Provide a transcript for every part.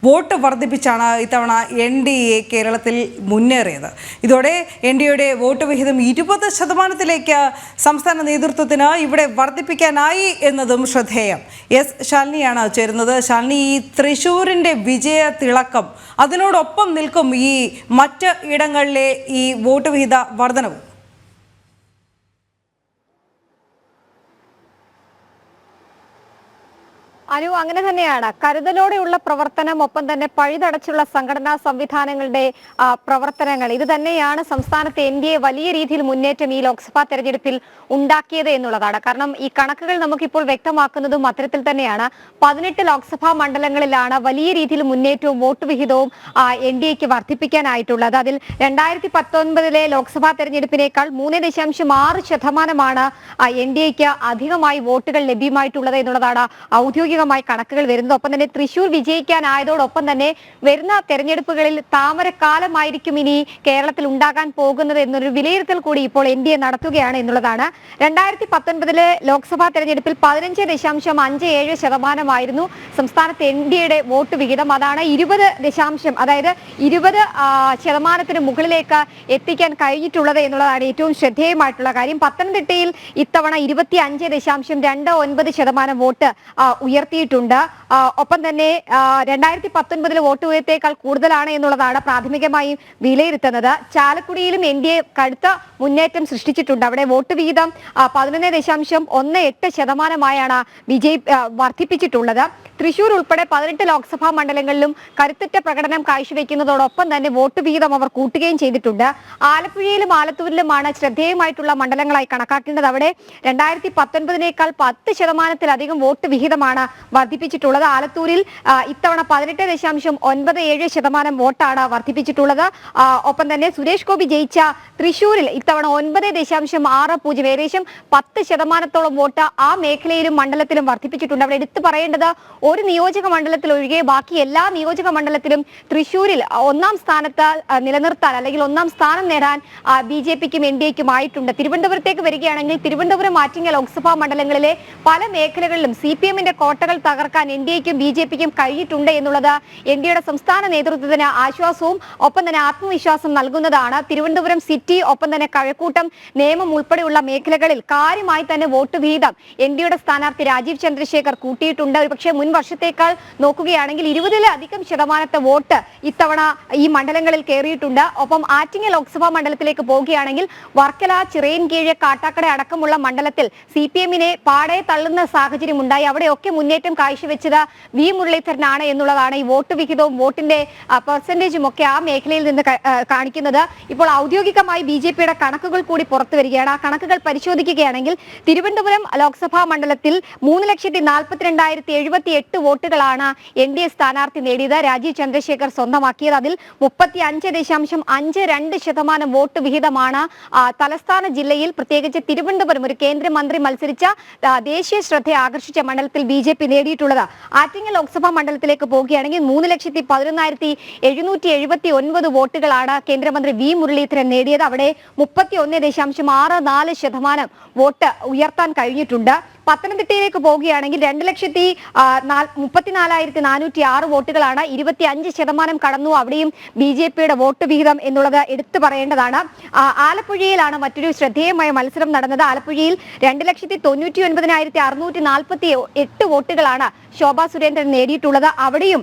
Vote വർദ്ധിപ്പിച്ചാണ് ഇത്തവണ NDA കേരളത്തിൽ മുന്നേറിയത്. ഇതോടെ NDAയുടെ വോട്ട് വിഹിതം 20% സംസ്ഥാന നേതൃത്വത്തിന് ഇവിടെ വർദ്ധിപ്പിക്കാനായി എന്നതും ശ്രദ്ധേയം. ശാലിനിയാണ് ചേരുന്നത്. ശാലിനി, ഈ തൃശ്ശൂരിന്റെ വിജയ തിളക്കം അതിനോടൊപ്പം നിൽക്കും ഈ മറ്റ് ഇടങ്ങളിലെ ഈ വോട്ട് വിഹിത വർധനവും. അനു, അങ്ങനെ തന്നെയാണ്. കരുതലോടെയുള്ള പ്രവർത്തനം, ഒപ്പം തന്നെ പഴുതടച്ചുള്ള സംഘടനാ സംവിധാനങ്ങളുടെ പ്രവർത്തനങ്ങൾ, ഇത് തന്നെയാണ് സംസ്ഥാനത്തെ NDA വലിയ രീതിയിൽ മുന്നേറ്റം ഈ ലോക്സഭാ തെരഞ്ഞെടുപ്പിൽ ഉണ്ടാക്കിയത് എന്നുള്ളതാണ്. കാരണം ഈ കണക്കുകൾ നമുക്കിപ്പോൾ വ്യക്തമാക്കുന്നതും അത്തരത്തിൽ തന്നെയാണ്. 18 ലോക്സഭാ മണ്ഡലങ്ങളിലാണ് വലിയ രീതിയിൽ മുന്നേറ്റവും വോട്ട് വിഹിതവും NDAക്ക് വർദ്ധിപ്പിക്കാനായിട്ടുള്ളത്. അതിൽ 2019 ലോക്സഭാ തെരഞ്ഞെടുപ്പിനേക്കാൾ 3.6% NDAക്ക് അധികമായി വോട്ടുകൾ ലഭ്യമായിട്ടുള്ളത് എന്നുള്ളതാണ് ഔദ്യോഗിക കണക്കുകൾ വരുന്നത്. ഒപ്പം തന്നെ തൃശൂർ വിജയിക്കാനായതോടൊപ്പം തന്നെ വരുന്ന തെരഞ്ഞെടുപ്പുകളിൽ താമരക്കാലമായിരിക്കും ഇനി കേരളത്തിൽ ഉണ്ടാകാൻ പോകുന്നത് എന്നൊരു വിലയിരുത്തൽ കൂടി ഇപ്പോൾ NDA നടത്തുകയാണ് എന്നുള്ളതാണ്. 2019 ലോക്സഭാ തെരഞ്ഞെടുപ്പിൽ 15.57% സംസ്ഥാനത്ത് NDAയുടെ വോട്ട് വിഹിതം. അതാണ് 20% മുകളിലേക്ക് എത്തിക്കാൻ കഴിഞ്ഞിട്ടുള്ളത് എന്നുള്ളതാണ് ഏറ്റവും ശ്രദ്ധേയമായിട്ടുള്ള കാര്യം. പത്തനംതിട്ടയിൽ ഇത്തവണ 25.29% വോട്ട് ഉയർത്തിയിട്ടുണ്ട്. ഒപ്പം തന്നെ 2019 വോട്ട് ഉയർത്തേക്കാൾ കൂടുതലാണ് എന്നുള്ളതാണ് പ്രാഥമികമായി വിലയിരുത്തുന്നത്. ചാലക്കുടിയിലും NDA കടുത്ത മുന്നേറ്റം സൃഷ്ടിച്ചിട്ടുണ്ട്. അവിടെ വോട്ട് വിഹിതം 11.18% വർദ്ധിപ്പിച്ചിട്ടുള്ളത്. തൃശൂർ ഉൾപ്പെടെ 18 ലോക്സഭാ മണ്ഡലങ്ങളിലും കരുത്തുറ്റ പ്രകടനം കാഴ്ചവെക്കുന്നതോടൊപ്പം തന്നെ വോട്ട് വിഹിതം അവർ കൂട്ടുകയും ചെയ്തിട്ടുണ്ട്. ആലപ്പുഴയിലും ആലത്തൂരിലുമാണ് ശ്രദ്ധേയമായിട്ടുള്ള മണ്ഡലങ്ങളായി കണക്കാക്കേണ്ടത്. അവിടെ 2019 10%-ലധികം വോട്ട് വിഹിതമാണ് വർദ്ധിപ്പിച്ചിട്ടുള്ളത്. ആലത്തൂരിൽ ഇത്തവണ 18.97% വോട്ടാണ് വർദ്ധിപ്പിച്ചിട്ടുള്ളത്. ഒപ്പം തന്നെ സുരേഷ് ഗോപി ജയിച്ച തൃശൂരിൽ ഇത്തവണ 9.60, ഏകദേശം 10%-ഓളം വോട്ട് ആ മേഖലയിലും മണ്ഡലത്തിലും വർദ്ധിപ്പിച്ചിട്ടുണ്ട്. അവിടെ എടുത്തു പറയേണ്ടത്, ഒരു നിയോജക മണ്ഡലത്തിൽ ഒഴികെ ബാക്കി എല്ലാ നിയോജക മണ്ഡലത്തിലും തൃശൂരിൽ ഒന്നാം സ്ഥാനത്ത് നിലനിർത്താൻ, അല്ലെങ്കിൽ ഒന്നാം സ്ഥാനം നേടാൻ BJPക്കും NDAക്കും ആയിട്ടുണ്ട്. തിരുവനന്തപുരത്തേക്ക് വരികയാണെങ്കിൽ തിരുവനന്തപുരം, ആറ്റിങ്ങൽ ലോക്സഭാ മണ്ഡലങ്ങളിലെ പല മേഖലകളിലും CPMന്റെ കോട്ടകൾ തകർക്കാൻ NDAക്കും BJPക്കും കഴിഞ്ഞിട്ടുണ്ട് എന്നുള്ളത് NDAയുടെ സംസ്ഥാന നേതൃത്വത്തിന് ആശ്വാസവും ഒപ്പം തന്നെ ആത്മവിശ്വാസം നൽകുന്നതാണ്. തിരുവനന്തപുരം സിറ്റി, ഒപ്പം തന്നെ കഴക്കൂട്ടം, നേമം ഉൾപ്പെടെയുള്ള മേഖലകളിൽ കാര്യമായി തന്നെ വോട്ട് വിഹിതം NDAയുടെ സ്ഥാനാർത്ഥി രാജീവ് ചന്ദ്രശേഖർ കൂട്ടിയിട്ടുണ്ട്. ഒരുപക്ഷെ മുൻ വർഷത്തേക്കാൾ നോക്കുകയാണെങ്കിൽ 20% വോട്ട് ഇത്തവണ ഈ മണ്ഡലങ്ങളിൽ കയറിയിട്ടുണ്ട്. ഒപ്പം ആറ്റിങ്ങൽ ലോക്സഭാ മണ്ഡലത്തിലേക്ക് പോവുകയാണെങ്കിൽ വർക്കല, ചിറയൻകീഴ്, കാട്ടാക്കട അടക്കമുള്ള മണ്ഡലത്തിൽ CPMനെ പാടെ തള്ളുന്ന സാഹചര്യം ഉണ്ടായി. അവിടെയൊക്കെ മുന്നേറ്റം കാഴ്ചവെച്ചത് V മുരളീധരനാണ് എന്നുള്ളതാണ് ഈ വോട്ട് വിഹിതവും വോട്ടിന്റെ പെർസെന്റേജും ഒക്കെ ആ മേഖലയിൽ നിന്ന് കാണിക്കുന്നത്. ഇപ്പോൾ ഔദ്യോഗികമായി BJPയുടെ കണക്കുകൾ കൂടി പുറത്തു വരികയാണ്. ആ കണക്കുകൾ പരിശോധിക്കുകയാണെങ്കിൽ തിരുവനന്തപുരം ലോക്സഭാ മണ്ഡലത്തിൽ 3,42,078 വോട്ടുകളാണ് NDA സ്ഥാനാർത്ഥി നേടിയത്. രാജീവ് ചന്ദ്രശേഖർ സ്വന്തമാക്കിയത്. അതിൽ 35.52% വോട്ട് വിഹിതമാണ് തലസ്ഥാന ജില്ലയിൽ, പ്രത്യേകിച്ച് തിരുവനന്തപുരം, ഒരു കേന്ദ്രമന്ത്രി മത്സരിച്ച ദേശീയ ശ്രദ്ധ ആകർഷിച്ച മണ്ഡലത്തിൽ BJP നേടിയിട്ടുള്ളത്. ആറ്റിങ്ങൽ ലോക്സഭാ മണ്ഡലത്തിലേക്ക് പോവുകയാണെങ്കിൽ 3,11,779 വോട്ടുകളാണ് കേന്ദ്രമന്ത്രി V മുരളീധരൻ നേടിയത്. അവിടെ 31.64% വോട്ട് ഉയർത്താൻ കഴിഞ്ഞിട്ടുണ്ട്. പത്തനംതിട്ടയിലേക്ക് പോവുകയാണെങ്കിൽ 2,34,406 വോട്ടുകളാണ്, 25% കടന്നു. അവിടെയും BJPയുടെ വോട്ട് വിഹിതം എന്നുള്ളത് എടുത്തു പറയേണ്ടതാണ്. ആലപ്പുഴയിലാണ് മറ്റൊരു ശ്രദ്ധേയമായ മത്സരം നടന്നത്. ആലപ്പുഴയിൽ 2,99,648 വോട്ടുകളാണ് ശോഭാ സുരേന്ദ്രൻ നേടിയിട്ടുള്ളത്. അവിടെയും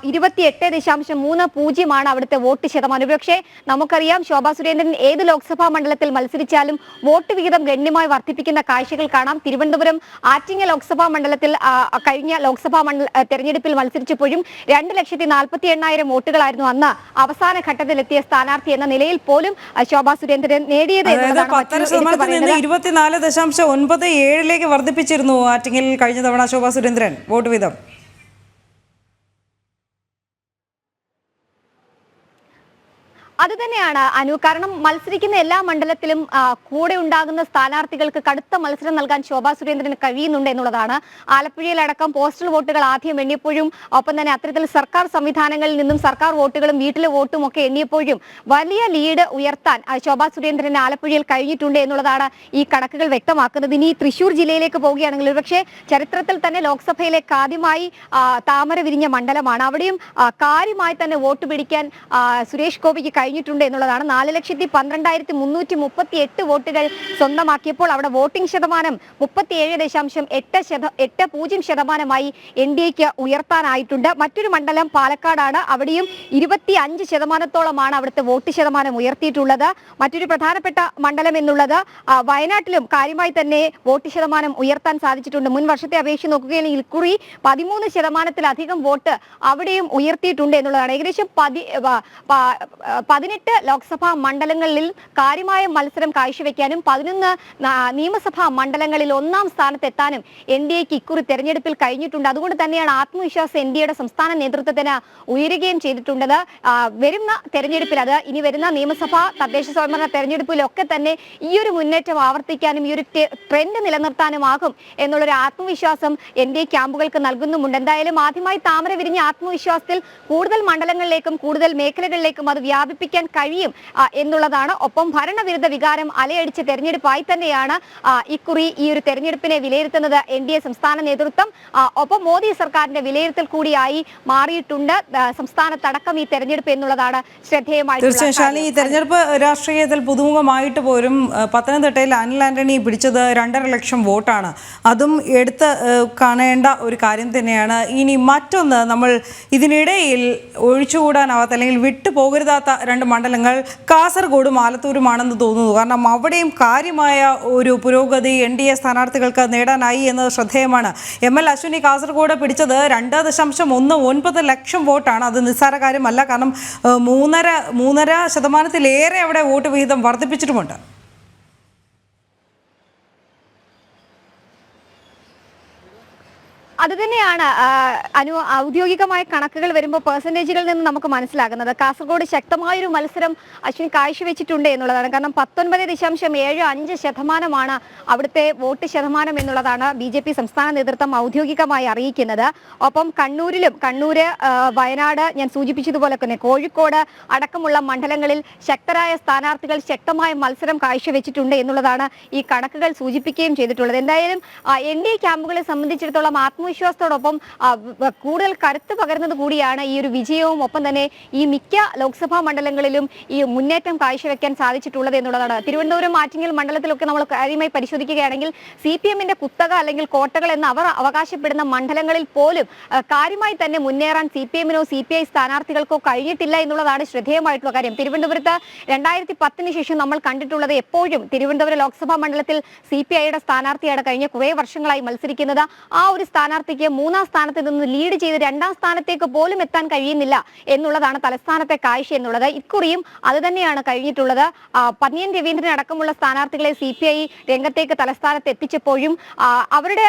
28.30% അവിടുത്തെ വോട്ട് ശതമാനം. പക്ഷേ നമുക്കറിയാം, ശോഭാ സുരേന്ദ്രൻ ഏത് ലോക്സഭാ മണ്ഡലത്തിൽ മത്സരിച്ചാലും വോട്ട് വിഹിതം ഗണ്യമായി വർദ്ധിപ്പിക്കുന്ന കാഴ്ചകൾ കാണാം. തിരുവനന്തപുരം, ആറ്റിങ്ങൽ ലോക്സഭാ മണ്ഡലത്തിൽ കഴിഞ്ഞ ലോക്സഭാ തെരഞ്ഞെടുപ്പിൽ മത്സരിച്ചപ്പോഴും 2,48,000 വോട്ടുകളായിരുന്നു അന്ന് അവസാന ഘട്ടത്തിലെത്തിയ സ്ഥാനാർത്ഥി എന്ന നിലയിൽ പോലും ശോഭാ സുരേന്ദ്രൻ നേടിയത്. 24.97 വർദ്ധിപ്പിച്ചിരുന്നു ആറ്റിങ്ങൽ കഴിഞ്ഞ തവണ ശോഭാ സുരേന്ദ്രൻ വോട്ട് വീതം. അത് തന്നെയാണ് അനു. കാരണം മത്സരിക്കുന്ന എല്ലാ മണ്ഡലത്തിലും കൂടെ ഉണ്ടാകുന്ന സ്ഥാനാർത്ഥികൾക്ക് കടുത്ത മത്സരം നൽകാൻ ശോഭാ സുരേന്ദ്രന് കഴിയുന്നുണ്ട് എന്നുള്ളതാണ്. ആലപ്പുഴയിലടക്കം പോസ്റ്റൽ വോട്ടുകൾ ആദ്യം എണ്ണിയപ്പോഴും ഒപ്പം തന്നെ അത്തരത്തിൽ സർക്കാർ സംവിധാനങ്ങളിൽ നിന്നും സർക്കാർ വോട്ടുകളും വീട്ടിലെ വോട്ടും ഒക്കെ എണ്ണിയപ്പോഴും വലിയ ലീഡ് ഉയർത്താൻ ശോഭാ സുരേന്ദ്രന് ആലപ്പുഴയിൽ കഴിഞ്ഞിട്ടുണ്ട് എന്നുള്ളതാണ് ഈ കണക്കുകൾ വ്യക്തമാക്കുന്നത്. ഇനി തൃശൂർ ജില്ലയിലേക്ക് പോവുകയാണെങ്കിൽ ഒരുപക്ഷെ ചരിത്രത്തിൽ തന്നെ ലോക്സഭയിലേക്ക് ആദ്യമായി താമര വിരിഞ്ഞ മണ്ഡലമാണ്. അവിടെയും കാര്യമായി തന്നെ വോട്ട് പിടിക്കാൻ സുരേഷ് ഗോപിക്ക് കഴിഞ്ഞിട്ടുണ്ട് എന്നുള്ളതാണ്. 4,12,338 വോട്ടുകൾ സ്വന്തമാക്കിയപ്പോൾ അവിടെ വോട്ടിംഗ് ശതമാനം 37.80% NDAക്ക് ഉയർത്താനായിട്ടുണ്ട്. മറ്റൊരു മണ്ഡലം പാലക്കാടാണ്. അവിടെയും 25% അവിടുത്തെ വോട്ട് ശതമാനം ഉയർത്തിയിട്ടുള്ളത്. മറ്റൊരു പ്രധാനപ്പെട്ട മണ്ഡലം എന്നുള്ളത് വയനാട്ടിലും കാര്യമായി തന്നെ വോട്ട് ശതമാനം ഉയർത്താൻ സാധിച്ചിട്ടുണ്ട്. മുൻ വർഷത്തെ അപേക്ഷിച്ച് നോക്കുകയാണെങ്കിൽ ഇക്കുറി 13% വോട്ട് അവിടെയും ഉയർത്തിയിട്ടുണ്ട് എന്നുള്ളതാണ്. ഏകദേശം 18 ലോക്സഭാ മണ്ഡലങ്ങളിൽ കാര്യമായ മത്സരം കാഴ്ചവെക്കാനും 11 നിയമസഭാ മണ്ഡലങ്ങളിൽ 1ാം സ്ഥാനത്തെത്താനും NDAക്ക് ഇക്കുറി തെരഞ്ഞെടുപ്പിൽ കഴിഞ്ഞിട്ടുണ്ട്. അതുകൊണ്ട് തന്നെയാണ് ആത്മവിശ്വാസം NDAയുടെ സംസ്ഥാന നേതൃത്വത്തിന് ഉയരുകയും ചെയ്തിട്ടുള്ളത്. വരുന്ന തെരഞ്ഞെടുപ്പിൽ അത് ഇനി വരുന്ന നിയമസഭാ തദ്ദേശ സ്വയംഭരണ തെരഞ്ഞെടുപ്പിലൊക്കെ തന്നെ ഈ ഒരു മുന്നേറ്റം ആവർത്തിക്കാനും ഈ ഒരു ട്രെൻഡ് നിലനിർത്താനുമാകും എന്നുള്ളൊരു ആത്മവിശ്വാസം NDA ക്യാമ്പുകൾക്ക് നൽകുന്നുമുണ്ട്. എന്തായാലും ആദ്യമായി താമര വിരിഞ്ഞ ആത്മവിശ്വാസത്തിൽ കൂടുതൽ മണ്ഡലങ്ങളിലേക്കും കൂടുതൽ മേഖലകളിലേക്കും അത് വ്യാപിപ്പിക്കാൻ കഴിയും എന്നുള്ളതാണ്. ഒപ്പം ഭരണവിരുദ്ധ വികാരം അലയടിച്ച തെരഞ്ഞെടുപ്പായി തന്നെയാണ് ഇക്കുറി ഈ ഒരു തെരഞ്ഞെടുപ്പിനെ വിലയിരുത്തുന്നത് NDA സംസ്ഥാന നേതൃത്വം. ഒപ്പം മോദി സർക്കാരിന്റെ വിലയിരുത്തൽ കൂടിയായി മാറിയിട്ടുണ്ട് സംസ്ഥാനത്തടക്കം ഈ തെരഞ്ഞെടുപ്പ് എന്നുള്ളതാണ് ശ്രദ്ധേയമായിട്ടുള്ള. തീർച്ചയായും ഈ തെരഞ്ഞെടുപ്പ് രാഷ്ട്രീയത്തിൽ പുതുമുഖമായിട്ട് പോലും പത്തനംതിട്ടയിൽ അനിൽ ആന്റണി പിടിച്ചത് 2.5 ലക്ഷം വോട്ടാണ്. അതും എടുത്ത് കാണേണ്ട ഒരു കാര്യം തന്നെയാണ്. ഇനി മറ്റൊന്ന്, നമ്മൾ ഇതിനിടയിൽ ഒഴിച്ചുകൂടാനാവാത്ത അല്ലെങ്കിൽ വിട്ടുപോകരുതാത്ത 2 മണ്ഡലങ്ങൾ കാസർഗോഡും ആലത്തൂരുമാണെന്ന് തോന്നുന്നു. കാരണം അവിടെയും കാര്യമായ ഒരു പുരോഗതി NDA സ്ഥാനാർത്ഥികൾക്ക് നേടാനായി എന്നത് ശ്രദ്ധേയമാണ്. ML അശ്വിനി കാസർഗോഡ് പിടിച്ചത് 2.19 ലക്ഷം വോട്ടാണ്. അത് നിസ്സാര കാര്യമല്ല. കാരണം 3.5% അവിടെ വോട്ട് വിഹിതം വർദ്ധിപ്പിച്ചിട്ടുമുണ്ട്. അത് തന്നെയാണ് ഔദ്യോഗികമായ കണക്കുകൾ വരുമ്പോൾ പെർസെൻറ്റേജുകളിൽ നിന്ന് നമുക്ക് മനസ്സിലാകുന്നത്. കാസർഗോഡ് ശക്തമായൊരു മത്സരം അശ്വിൻ കാഴ്ചവെച്ചിട്ടുണ്ട് എന്നുള്ളതാണ്. കാരണം 19.75% അവിടുത്തെ വോട്ട് ശതമാനം എന്നുള്ളതാണ് BJP സംസ്ഥാന നേതൃത്വം ഔദ്യോഗികമായി അറിയിക്കുന്നത്. ഒപ്പം കണ്ണൂര്, വയനാട്, ഞാൻ സൂചിപ്പിച്ചതുപോലെ തന്നെ കോഴിക്കോട് അടക്കമുള്ള മണ്ഡലങ്ങളിൽ ശക്തരായ സ്ഥാനാർത്ഥികൾ ശക്തമായ മത്സരം കാഴ്ചവെച്ചിട്ടുണ്ട് എന്നുള്ളതാണ് ഈ കണക്കുകൾ സൂചിപ്പിക്കുകയും ചെയ്തിട്ടുള്ളത്. എന്തായാലും NDA ക്യാമ്പുകളെ സംബന്ധിച്ചിടത്തോളം ആത്മവിശ്വാസത്തോടൊപ്പം കൂടുതൽ കരുത്ത് പകർന്നത് കൂടിയാണ് ഈ ഒരു വിജയവും. ഒപ്പം തന്നെ ഈ മിക്ക ലോക്സഭാ മണ്ഡലങ്ങളിലും ഈ മുന്നേറ്റം കാഴ്ചവെക്കാൻ സാധിച്ചിട്ടുള്ളത് എന്നുള്ളതാണ്. തിരുവനന്തപുരം ആറ്റിങ്ങൽ മണ്ഡലത്തിലൊക്കെ നമ്മൾ കാര്യമായി പരിശോധിക്കുകയാണെങ്കിൽ CPMന്റെ കുത്തക അല്ലെങ്കിൽ കോട്ടകൾ എന്ന് അവർ അവകാശപ്പെടുന്ന മണ്ഡലങ്ങളിൽ പോലും കാര്യമായി തന്നെ മുന്നേറാൻ CPMനോ CPI സ്ഥാനാർത്ഥികൾക്കോ കഴിഞ്ഞിട്ടില്ല എന്നുള്ളതാണ് ശ്രദ്ധേയമായിട്ടുള്ള കാര്യം. തിരുവനന്തപുരത്ത് 2010 ശേഷം നമ്മൾ കണ്ടിട്ടുള്ളത് എപ്പോഴും തിരുവനന്തപുരം ലോക്സഭാ മണ്ഡലത്തിൽ CPIയുടെ സ്ഥാനാർത്ഥിയാണ് കഴിഞ്ഞ കുറേ വർഷങ്ങളായി മത്സരിക്കുന്നത്. ആ ഒരു സ്ഥാനാർത്ഥിക്ക് 3ാം സ്ഥാനത്ത് നിന്ന് ലീഡ് ചെയ്ത് 2ാം സ്ഥാനത്തേക്ക് പോലും എത്താൻ കഴിയുന്നില്ല എന്നുള്ളതാണ് തലസ്ഥാനത്തെ കാഴ്ച എന്നുള്ളത്. ഇക്കുറിയും അത് തന്നെയാണ് കഴിഞ്ഞിട്ടുള്ളത്. പന്നിയൻ രവീന്ദ്രൻ അടക്കമുള്ള സ്ഥാനാർത്ഥികളെ CPI രംഗത്തേക്ക് തലസ്ഥാനത്ത് എത്തിച്ചപ്പോഴും അവരുടെ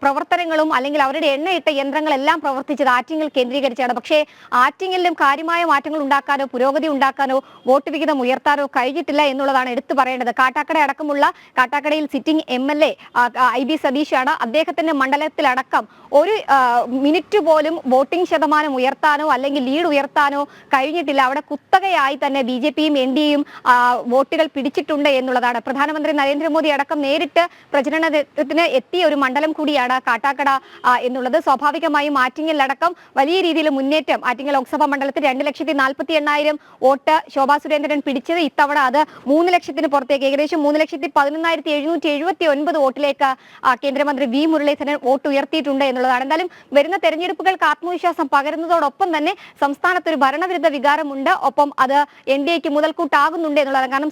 പ്രവർത്തനങ്ങളും അല്ലെങ്കിൽ അവരുടെ എണ്ണയിട്ട യന്ത്രങ്ങളെല്ലാം പ്രവർത്തിച്ചത് ആറ്റിങ്ങൽ കേന്ദ്രീകരിച്ചാണ്. പക്ഷേ ആറ്റിങ്ങലിലും കാര്യമായ മാറ്റങ്ങൾ ഉണ്ടാക്കാനോ പുരോഗതി ഉണ്ടാക്കാനോ വോട്ട് വിഹിതം ഉയർത്താനോ കഴിഞ്ഞിട്ടില്ല എന്നുള്ളതാണ് എടുത്തു പറയേണ്ടത്. കാട്ടാക്കടയിൽ സിറ്റിംഗ് MLA IB സതീഷാണ്. അദ്ദേഹത്തിന്റെ മണ്ഡലത്തിലടക്കം ഒരു മിനിറ്റ് പോലും വോട്ടിംഗ് ശതമാനം ഉയർത്താനോ അല്ലെങ്കിൽ ലീഡ് ഉയർത്താനോ കഴിഞ്ഞിട്ടില്ല. അവിടെ കുത്തകയായി തന്നെ BJPയും NDAയും വോട്ടുകൾ പിടിച്ചിട്ടുണ്ട് എന്നുള്ളതാണ്. പ്രധാനമന്ത്രി നരേന്ദ്രമോദി അടക്കം നേരിട്ട് പ്രചരണത്തിന് എത്തിയ ഒരു മണ്ഡലം കൂടിയാണ് കാട്ടാക്കട എന്നുള്ളത്. സ്വാഭാവികമായും ആറ്റിങ്ങലിലടക്കം വലിയ രീതിയിൽ മുന്നേറ്റം ആറ്റിങ്ങൽ ലോക്സഭാ മണ്ഡലത്തിൽ 2,48,000 വോട്ട് ശോഭാ സുരേന്ദ്രൻ പിടിച്ചത് ഇത്തവണ അത് 3 ലക്ഷത്തിന് പുറത്തേക്ക് ഏകദേശം 3,11,779 വോട്ടിലേക്ക് കേന്ദ്രമന്ത്രി V മുരളീധരൻ വോട്ട് ഉയർത്തിയിട്ടുണ്ട് എന്നുള്ളതാണ്. എന്തായാലും വരുന്ന തെരഞ്ഞെടുപ്പുകൾക്ക് ആത്മവിശ്വാസം പകരുന്നതോടൊപ്പം തന്നെ സംസ്ഥാനത്ത് ഒരു ഭരണവിരുദ്ധ വികാരമുണ്ട്. ഒപ്പം അത് NDAക്ക് മുതൽക്കൂട്ടാകുന്നുണ്ട് എന്നുള്ളതാണ്. കാരണം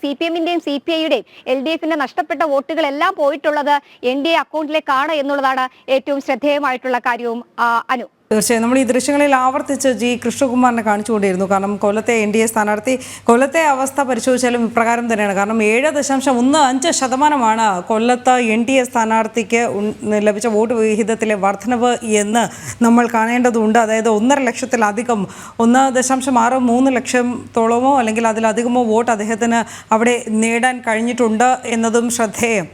CPMന്റെയും CPIയുടെയും LDFന്റെ നഷ്ടപ്പെട്ട വോട്ടുകളെല്ലാം പോയിട്ടുള്ളത് NDA അക്കൗണ്ടിലേക്കാണ് എന്നുള്ളതാണ് ഏറ്റവും ശ്രദ്ധേയമായിട്ടുള്ള കാര്യവും അനു. തീർച്ചയായും നമ്മൾ ഈ ദൃശ്യങ്ങളിൽ ആവർത്തിച്ച് ജി കൃഷ്ണകുമാറിനെ കാണിച്ചുകൊണ്ടിരുന്നു. കാരണം കൊല്ലത്തെ NDA സ്ഥാനാർത്ഥി, കൊല്ലത്തെ അവസ്ഥ പരിശോധിച്ചാലും ഇപ്രകാരം തന്നെയാണ്. കാരണം 7.15% കൊല്ലത്ത് NDA സ്ഥാനാർത്ഥിക്ക് ലഭിച്ച വോട്ട് വിഹിതത്തിലെ വർധനവ് എന്ന് നമ്മൾ കാണേണ്ടതുണ്ട്. അതായത് 1.5 ലക്ഷത്തിലധികം, 1.63 ലക്ഷത്തോളമോ അല്ലെങ്കിൽ അതിലധികമോ വോട്ട് അദ്ദേഹത്തിന് അവിടെ നേടാൻ കഴിഞ്ഞിട്ടുണ്ട് എന്നതും ശ്രദ്ധേയം.